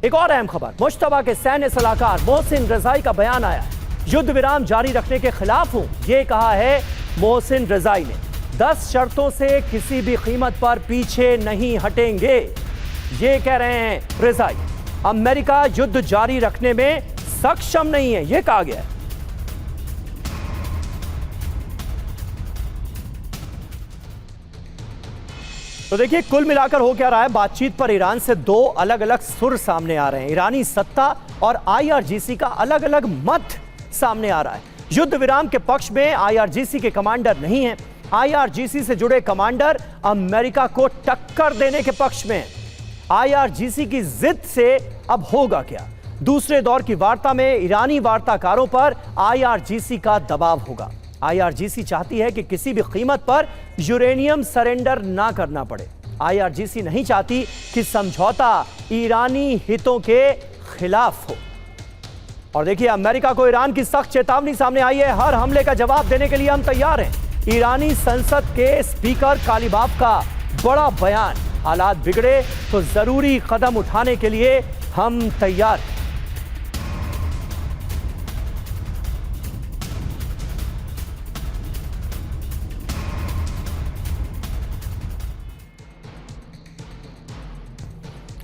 एक और अहम खबर, मुश्तबा के सैन्य सलाहकार मोहसिन रजाई का बयान आया है। युद्ध विराम जारी रखने के खिलाफ हूं, यह कहा है मोहसिन रजाई ने। 10 शर्तों से किसी भी कीमत पर पीछे नहीं हटेंगे, ये कह रहे हैं रजाई। अमेरिका युद्ध जारी रखने में सक्षम नहीं है, यह कहा गया है। तो देखिए, कुल मिलाकर हो क्या रहा है, बातचीत पर ईरान से दो अलग अलग सुर सामने आ रहे हैं। ईरानी सत्ता और आईआरजीसी का अलग अलग मत सामने आ रहा है। युद्ध विराम के पक्ष में आईआरजीसी के कमांडर नहीं हैं। आईआरजीसी से जुड़े कमांडर अमेरिका को टक्कर देने के पक्ष में। आईआरजीसी की जिद से अब होगा क्या? दूसरे दौर की वार्ता में ईरानी वार्ताकारों पर आईआरजीसी का दबाव होगा। आईआरजीसी चाहती है कि किसी भी कीमत पर यूरेनियम सरेंडर ना करना पड़े। आईआरजीसी नहीं चाहती कि समझौता ईरानी हितों के खिलाफ हो। और देखिए, अमेरिका को ईरान की सख्त चेतावनी सामने आई है। हर हमले का जवाब देने के लिए हम तैयार हैं। ईरानी संसद के स्पीकर कालीबाफ का बड़ा बयान, हालात बिगड़े तो जरूरी कदम उठाने के लिए हम तैयार हैं।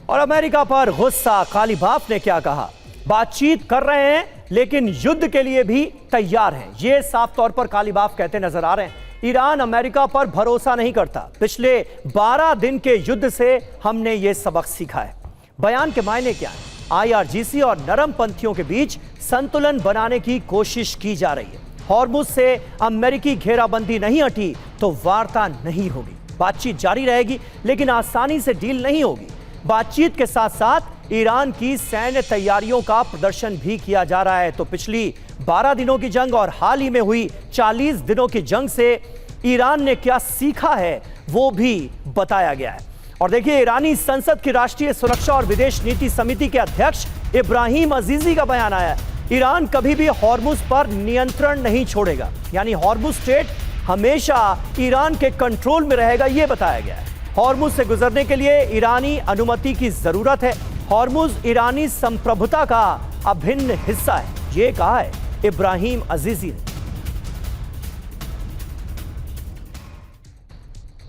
और अमेरिका पर गुस्सा, कालीबाफ ने क्या कहा? बातचीत कर रहे हैं लेकिन युद्ध के लिए भी तैयार हैं, ये साफ तौर पर कालीबाफ कहते नजर आ रहे हैं। ईरान अमेरिका पर भरोसा नहीं करता। पिछले 12 दिन के युद्ध से हमने ये सबक सीखा है। बयान के मायने क्या है? आईआरजीसी और नरमपंथियों के बीच संतुलन बनाने की कोशिश की जा रही है। हॉर्मुज से अमेरिकी घेराबंदी नहीं हटी तो वार्ता नहीं होगी। बातचीत जारी रहेगी लेकिन आसानी से डील नहीं होगी। बातचीत के साथ साथ ईरान की सैन्य तैयारियों का प्रदर्शन भी किया जा रहा है। तो पिछली 12 दिनों की जंग और हाल ही में हुई 40 दिनों की जंग से ईरान ने क्या सीखा है वो भी बताया गया है। और देखिए, ईरानी संसद की राष्ट्रीय सुरक्षा और विदेश नीति समिति के अध्यक्ष इब्राहिम अजीजी का बयान आया है। ईरान कभी भी हॉर्मुज पर नियंत्रण नहीं छोड़ेगा, यानी हॉर्मुज स्ट्रेट हमेशा ईरान के कंट्रोल में रहेगा, यह बताया गया है। हॉर्मुज से गुजरने के लिए ईरानी अनुमति की जरूरत है। हॉर्मुज ईरानी संप्रभुता का अभिन्न हिस्सा है, यह कहा है इब्राहिम अजीजी ने।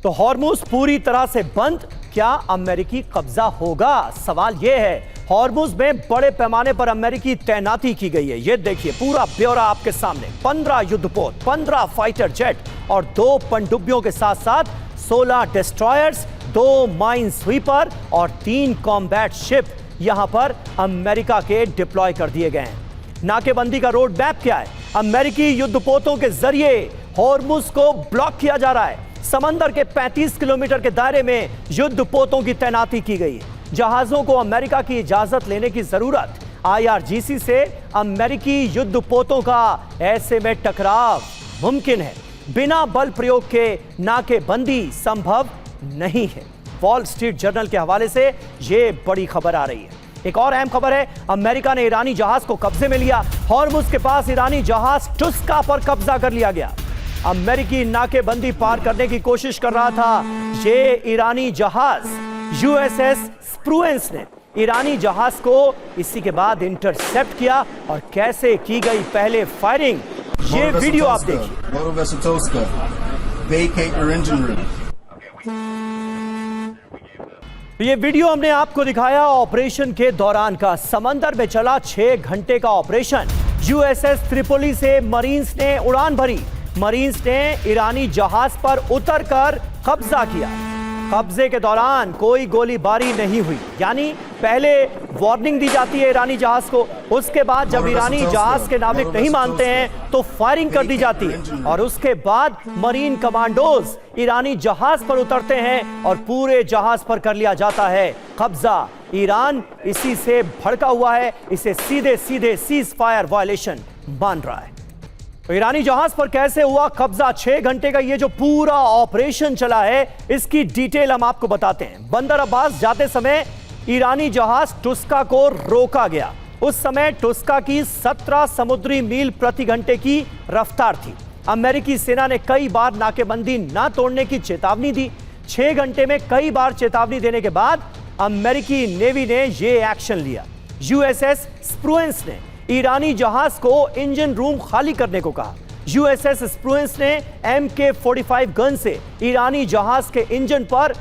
तो हॉर्मुज पूरी तरह से बंद, क्या अमेरिकी कब्जा होगा? सवाल यह है। हॉर्मुज में बड़े पैमाने पर अमेरिकी तैनाती की गई है। यह देखिए, पूरा ब्यौरा आपके सामने। 15 युद्धपोत, 15 फाइटर जेट और 2 पनडुब्बियों के साथ साथ 16 डिस्ट्रॉयर्स, 2 माइन स्वीपर और 3 कॉम्बैट शिप यहां पर अमेरिका के डिप्लॉय कर दिए गए हैं। नाकेबंदी का रोड मैप क्या है? अमेरिकी युद्धपोतों के जरिए हॉर्मुज को ब्लॉक किया जा रहा है। समंदर के 35 किलोमीटर के दायरे में युद्धपोतों की तैनाती की गई है। जहाजों को अमेरिका की इजाजत लेने की जरूरत। आईआरजीसी से अमेरिकी युद्धपोतों का ऐसे में टकराव मुमकिन है। बिना बल प्रयोग के नाकेबंदी संभव नहीं है। वॉल स्ट्रीट जर्नल के हवाले से यह बड़ी खबर आ रही है। एक और अहम खबर है, अमेरिका ने ईरानी जहाज को कब्जे में लिया। हॉर्मुज के पास ईरानी जहाज टुस्का पर कब्जा कर लिया गया। अमेरिकी नाकेबंदी पार करने की कोशिश कर रहा था। ये ईरानी जहाज यूएसएस स्प्रूएंस ने ईरानी जहाज को इसी के बाद इंटरसेप्ट किया और कैसे की गई पहले फायरिंग, ये वीडियो आप देखिए। ये वीडियो हमने आपको दिखाया ऑपरेशन के दौरान का। समंदर में चला 6 घंटे का ऑपरेशन। यूएसएस त्रिपोली से मरीन्स ने उड़ान भरी। मरीन्स ने ईरानी जहाज पर उतरकर कब्जा किया। कब्जे के दौरान कोई गोलीबारी नहीं हुई, यानी पहले वार्निंग दी जाती है ईरानी जहाज को, उसके बाद जब ईरानी जहाज के नाविक नहीं मानते हैं तो फायरिंग कर दी जाती है और उसके बाद मरीन कमांडोज ईरानी जहाज पर उतरते हैं और पूरे जहाज पर कर लिया जाता है कब्जा। ईरान इसी से भड़का हुआ है, इसे सीधे सीधे सीज फायर वायलेशन मान रहा है। तो ईरानी जहाज पर कैसे हुआ कब्जा? 6 घंटे का ये जो पूरा ऑपरेशन चला है, इसकी डिटेल हम आपको बताते हैं। बंदर अब्बास जाते समय ईरानी जहाज टुस्का को रोका गया। उस समय टुस्का की 17 समुद्री मील प्रति घंटे की रफ्तार थी। अमेरिकी सेना ने कई बार नाकेबंदी ना तोड़ने की चेतावनी दी। 6 घंटे में कई बार चेतावनी देने के बाद अमेरिकी नेवी ने यह एक्शन लिया। यूएसएस स्प्रुएंस ने ईरानी जहाज को इंजन रूम खाली करने को कहा। यूएसएस स्प्रुएंस ने MK-45 गन से ईरानी जहाज के इंजन पर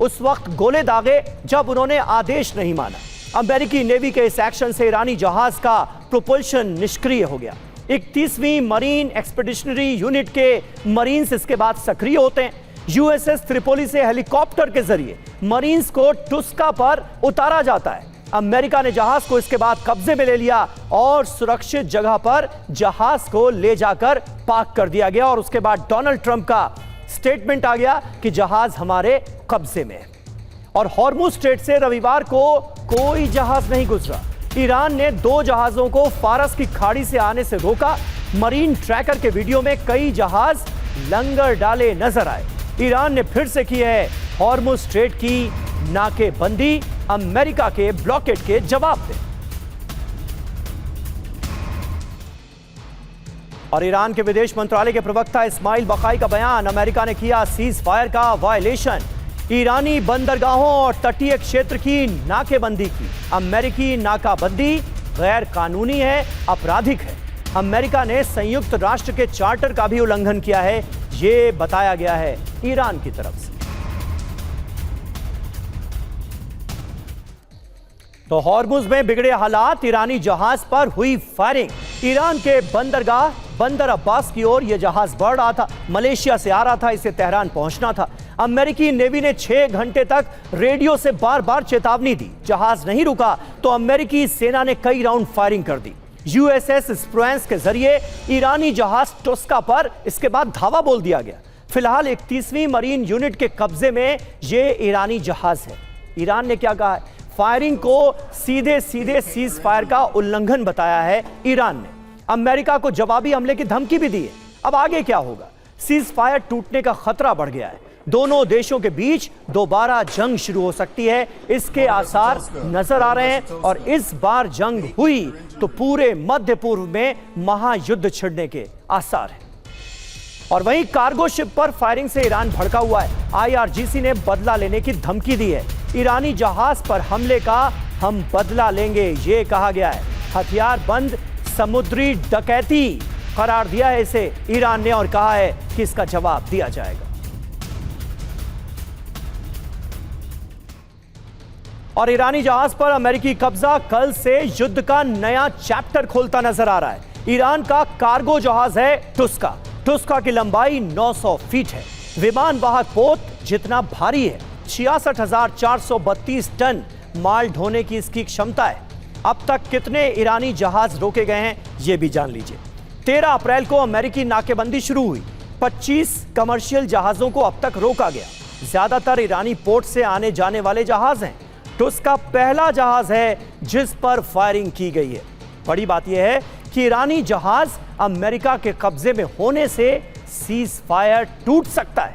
उस वक्त गोले दागे जब उन्होंने आदेश नहीं माना। अमेरिकी नेवी के इस एक्शन से ईरानी जहाज का प्रोपल्शन निष्क्रिय हो गया। 31वीं मरीन एक्सपेडिशनरी यूनिट के मरीन्स इसके बाद सक्रिय होते हैं। यूएसएस त्रिपोली से हेलीकॉप्टर के जरिए मरीन्स को टुस्का पर उतारा जाता है। अमेरिका ने जहाज को इसके बाद कब्जे में ले लिया और सुरक्षित जगह पर जहाज को ले जाकर पार्क कर दिया गया और उसके बाद डोनाल्ड ट्रंप का स्टेटमेंट आ गया कि जहाज हमारे कब्जे में है। और हॉर्मुज स्ट्रेट से रविवार को कोई जहाज नहीं गुजरा। ईरान ने 2 जहाजों को फारस की खाड़ी से आने से रोका। मरीन ट्रैकर के वीडियो में कई जहाज लंगर डाले नजर आए। ईरान ने फिर से की है हॉर्मुज स्ट्रेट की नाकेबंदी, अमेरिका के ब्लॉकेट के जवाब में। और ईरान के विदेश मंत्रालय के प्रवक्ता इस्माइल बकाई का बयान, अमेरिका ने किया सीज फायर का वायलेशन, ईरानी बंदरगाहों और तटीय क्षेत्र की नाकेबंदी की। अमेरिकी नाकाबंदी गैर कानूनी है, आपराधिक है। अमेरिका ने संयुक्त राष्ट्र के चार्टर का भी उल्लंघन किया है, यह बताया गया है ईरान की तरफ से। तो हॉर्मुज में बिगड़े हालात, ईरानी जहाज पर हुई फायरिंग। ईरान के बंदरगाह बंदर अब्बास की ओर यह जहाज बढ़ रहा था, मलेशिया से आ रहा था, इसे तेहरान पहुंचना था। अमेरिकी नेवी ने 6 घंटे तक रेडियो से बार बार चेतावनी दी। जहाज नहीं रुका तो अमेरिकी सेना ने कई राउंड फायरिंग कर दी। यूएसएस स्प्रुएंस के जरिए ईरानी जहाज टुस्का पर इसके बाद धावा बोल दिया गया। फिलहाल 31वीं मरीन यूनिट के कब्जे में यह ईरानी जहाज है। ईरान ने क्या कहा है? फायरिंग को सीधे सीधे सीज फायर का उल्लंघन बताया है ईरान ने। अमेरिका को जवाबी हमले की धमकी भी दी है। अब आगे क्या होगा? सीज फायर टूटने का खतरा बढ़ गया है। दोनों देशों के बीच दोबारा जंग शुरू हो सकती है, इसके आसार नजर आ रहे हैं। और इस बार जंग हुई तो पूरे मध्य पूर्व में महायुद्ध छिड़ने के आसार हैं। और वहीं कार्गो शिप पर फायरिंग से ईरान भड़का हुआ है। IRGC ने बदला लेने की धमकी दी है। ईरानी जहाज पर हमले का हम बदला लेंगे, ये कहा गया है। हथियार बंद समुद्री डकैती करार दिया है इसे ईरान ने और कहा है कि इसका जवाब दिया जाएगा। और ईरानी जहाज पर अमेरिकी कब्जा कल से युद्ध का नया चैप्टर खोलता नजर आ रहा है। ईरान का कार्गो जहाज है टुस्का। टुस्का की लंबाई 900 फीट है। विमान वाहक पोत जितना भारी है, 66,432 टन माल ढोने की इसकी क्षमता है। अब तक कितने ईरानी जहाज रोके गए हैं यह भी जान लीजिए। 13 अप्रैल को अमेरिकी नाकेबंदी शुरू हुई। 25 कमर्शियल जहाजों को अब तक रोका गया। ज्यादातर ईरानी पोर्ट से आने जाने वाले जहाज हैं। टुस्का पहला जहाज है जिस पर फायरिंग की गई है। बड़ी बात यह है कि ईरानी जहाज अमेरिका के कब्जे में होने से सीज फायर टूट सकता है।